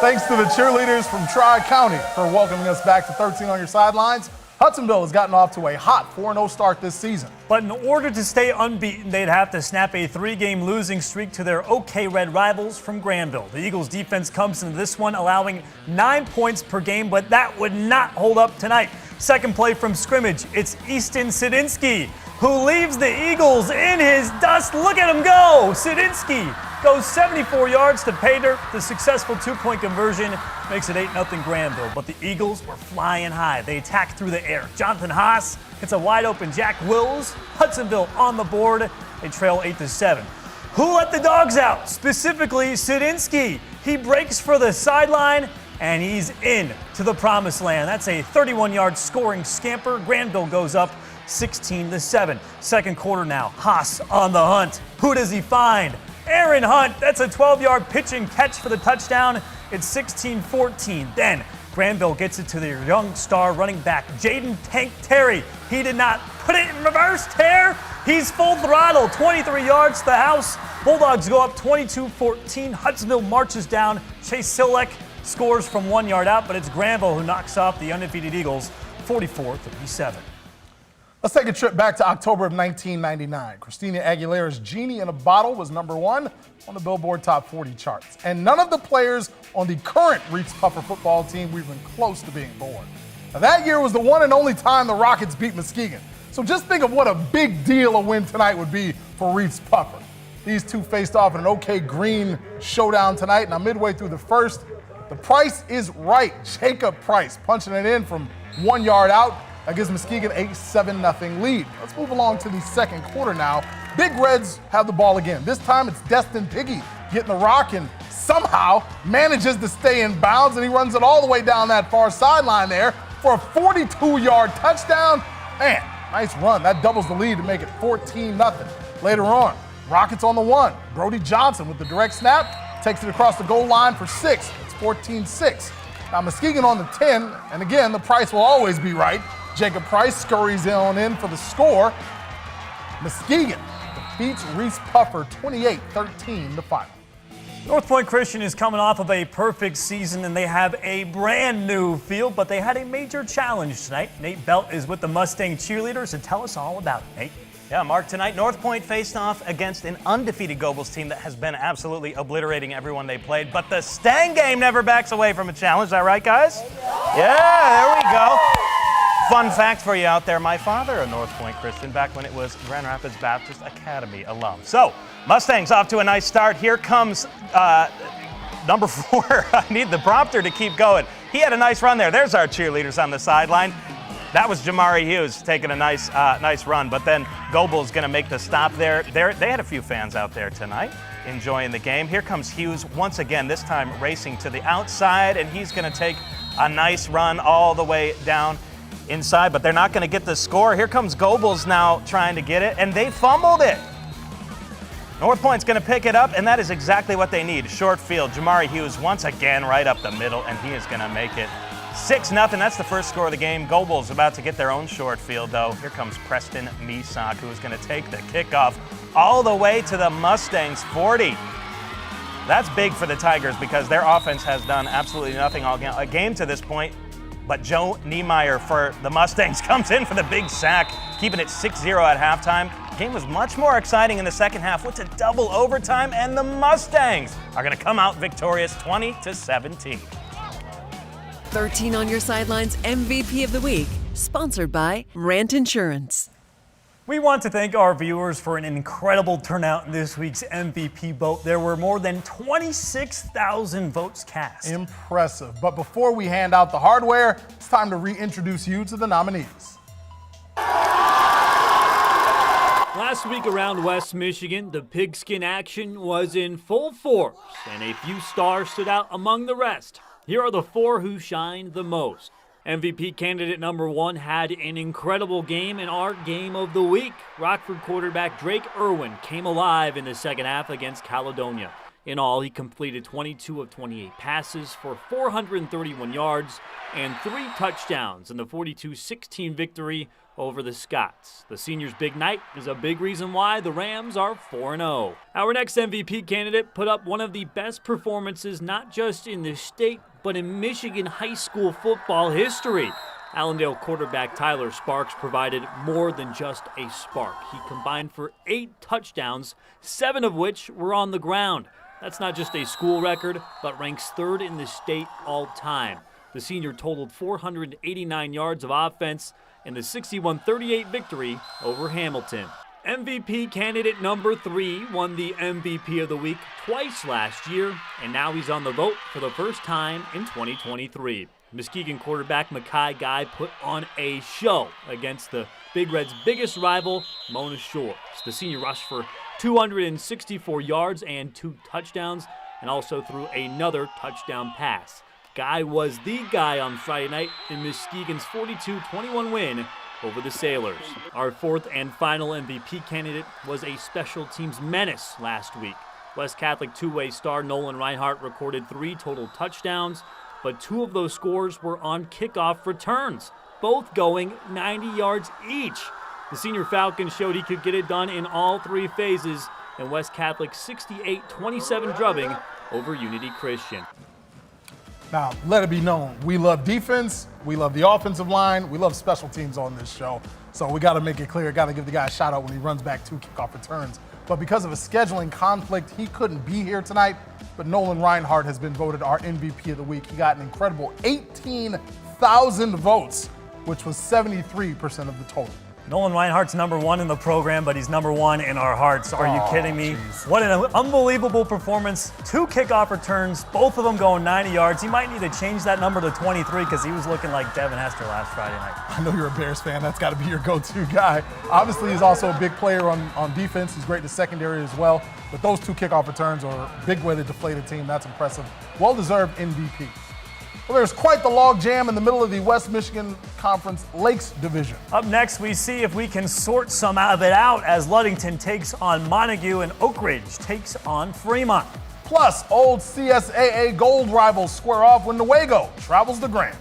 Thanks to the cheerleaders from Tri-County for welcoming us back to 13 on Your Sidelines. Hudsonville has gotten off to a hot 4-0 start this season. But in order to stay unbeaten, they'd have to snap a 3-game losing streak to their OK Red rivals from Granville. The Eagles' defense comes into this one allowing 9 points per game, but that would not hold up tonight. Second play from scrimmage, it's Easton Sidinski, who leaves the Eagles in his dust. Look at him go! Sidinski goes 74 yards to pay dirt. The successful 2-point conversion makes it 8-0 Granville. But the Eagles were flying high. They attacked through the air. Jonathan Haas hits a wide open Jack Wills. Hudsonville on the board. They trail 8-7. Who let the dogs out? Specifically Sidinski. He breaks for the sideline and he's in to the promised land. That's a 31-yard scoring scamper. Granville goes up 16-7. Second quarter now. Haas on the hunt. Who does he find? Aaron Hunt. That's a 12-yard pitch and catch for the touchdown. It's 16-14. Then Granville gets it to their young star running back, Jaden Tank Terry. He did not put it in reverse. He's full throttle, 23 yards to the house. Bulldogs go up 22-14. Hudsonville marches down. Chase Silek scores from 1 yard out, but it's Granville who knocks off the undefeated Eagles 44-37. Let's take a trip back to October of 1999. Christina Aguilera's Genie in a Bottle was #1 on the Billboard Top 40 charts. And none of the players on the current Reese Puffer football team were even close to being born. Now, that year was the one and only time the Rockets beat Muskegon. So just think of what a big deal a win tonight would be for Reese Puffer. These two faced off in an OK Green showdown tonight. Now, midway through the first, the price is right. Jacob Price punching it in from 1 yard out. That gives Muskegon a 7-0 lead. Let's move along to the second quarter now. Big Reds have the ball again. This time it's Destin Piggy getting the rock and somehow manages to stay in bounds, and he runs it all the way down that far sideline there for a 42-yard touchdown. Man, nice run. That doubles the lead to make it 14-0. Later on, Rockets on the 1. Brody Johnson with the direct snap takes it across the goal line for 6. It's 14-6. Now Muskegon on the 10, and again, the price will always be right. Jacob Price scurries on in for the score. Muskegon defeats Reese Puffer 28-13 the final. North Point Christian is coming off of a perfect season and they have a brand new field, but they had a major challenge tonight. Nate Belt is with the Mustang cheerleaders to tell us all about it. Nate. Yeah, Mark, tonight North Point faced off against an undefeated Gobles team that has been absolutely obliterating everyone they played, but the Stang game never backs away from a challenge. Is that right, guys? Yeah, there we go. Fun fact for you out there, my father, a North Point Christian, back when it was Grand Rapids Baptist Academy alum. So, Mustangs off to a nice start. Here comes number 4. I need the prompter to keep going. He had a nice run there. There's our cheerleaders on the sideline. That was Jamari Hughes taking a nice run, but then Gobles going to make the stop there. They had a few fans out there tonight enjoying the game. Here comes Hughes once again, this time racing to the outside, and he's going to take a nice run all the way down inside, but they're not going to get the score. Here comes Gobles now trying to get it, and they fumbled it. North Point's going to pick it up, and that is exactly what they need. Short field. Jamari Hughes once again right up the middle, and he is going to make it 6-0. That's the first score of the game. Gobles about to get their own short field, though. Here comes Preston Misak, who is going to take the kickoff all the way to the Mustangs 40. That's big for the Tigers because their offense has done absolutely nothing all game to this point. But Joe Niemeyer for the Mustangs comes in for the big sack, keeping it 6-0 at halftime. The game was much more exciting in the second half. Went to double overtime, and the Mustangs are going to come out victorious 20-17. 13 on Your Sidelines MVP of the Week, sponsored by Rant Insurance. We want to thank our viewers for an incredible turnout in this week's MVP vote. There were more than 26,000 votes cast. Impressive. But before we hand out the hardware, it's time to reintroduce you to the nominees. Last week around West Michigan, the pigskin action was in full force, and a few stars stood out among the rest. Here are the 4 who shined the most. MVP candidate number 1 had an incredible game in our game of the week. Rockford quarterback Drake Irwin came alive in the second half against Caledonia. In all, he completed 22 of 28 passes for 431 yards and 3 touchdowns in the 42-16 victory over the Scots. The senior's big night is a big reason why the Rams are 4-0. Our next MVP candidate put up one of the best performances not just in the state, but in Michigan high school football history. Allendale quarterback Tyler Sparks provided more than just a spark. He combined for 8 touchdowns, 7 of which were on the ground. That's not just a school record, but ranks 3rd in the state all time. The senior totaled 489 yards of offense in the 61-38 victory over Hamilton. MVP candidate number 3 won the MVP of the week twice last year, and now he's on the vote for the first time in 2023. Muskegon quarterback Mackay Guy put on a show against the Big Red's biggest rival, Mona Shores. The senior rushed for 264 yards and 2 touchdowns, and also threw another touchdown pass. Guy was the guy on Friday night in Muskegon's 42-21 win over the Sailors. Our 4th and final MVP candidate was a special teams menace last week. West Catholic two-way star Nolan Reinhardt recorded 3 total touchdowns, but 2 of those scores were on kickoff returns, both going 90 yards each. The senior Falcon showed he could get it done in all 3 phases in West Catholic's 68-27 drubbing over Unity Christian. Now, let it be known, we love defense, we love the offensive line, we love special teams on this show. So we got to make it clear, got to give the guy a shout out when he runs back 2 kickoff returns. But because of a scheduling conflict, he couldn't be here tonight. But Nolan Reinhardt has been voted our MVP of the week. He got an incredible 18,000 votes, which was 73% of the total. Nolan Reinhardt's number 1 in the program, but he's number 1 in our hearts. Are you kidding me? Geez. What an unbelievable performance. 2 kickoff returns, both of them going 90 yards. He might need to change that number to 23 because he was looking like Devin Hester last Friday night. I know you're a Bears fan. That's got to be your go-to guy. Obviously, he's also a big player on defense. He's great in the secondary as well. But those 2 kickoff returns are a big way to deflate a team. That's impressive. Well-deserved MVP. Well, there's quite the log jam in the middle of the West Michigan Conference Lakes Division. Up next, we see if we can sort some of it out as Ludington takes on Montague and Oak Ridge takes on Fremont. Plus, old CSAA gold rivals square off when Newaygo travels to Granville.